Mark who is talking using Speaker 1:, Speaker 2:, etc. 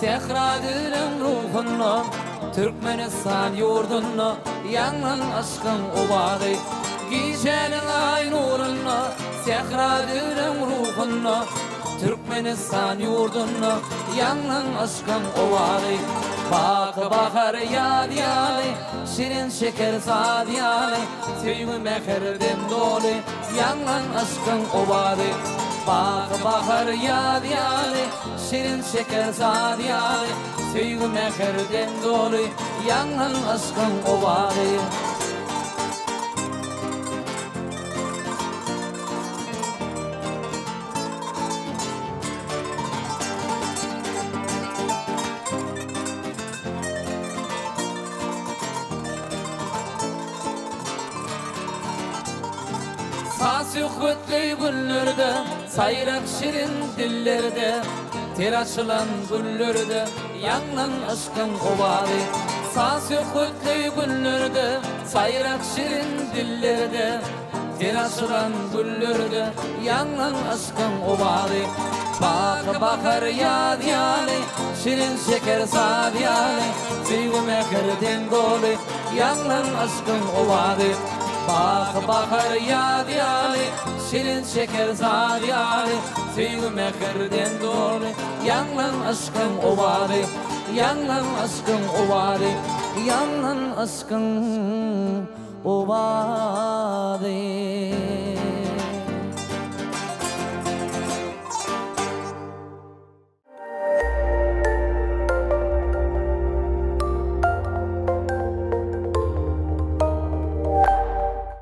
Speaker 1: Sehradirem ruhunna Türkmenistan yurdunna Yanlan aşkın obady Gişenin ay nurunna Sehradirem ruhunna Türkmenistan yurdunna Yanlan aşkın obady Bakı bakar yadiyali Şirin şeker sadiyali Sevgi mehirden dolu Yanlan aşkın obady Bakı bakar yadiyali Şirin şeker sadiyali Sevgi mehirden dolu Yanlan aşkın obady Sasühvetli güllerde Sayrak şirin dillerde Ter açılan güllerde Yanlan aşkın obady Sasühvetli güllerde Sayrak şirin dillerde Ter açılan güllerde Yanlan aşkın obady Bakı bakar yadiyali Şirin şeker sadiyali Sevgi mehirden dolu Yanlan aşkın obady Bakı bakar yadiyali Şirin şeker sadiyali Sevgi mehirden dolu Yanlan aşkın obady Yanlan aşkın obady Yanlan aşkın obady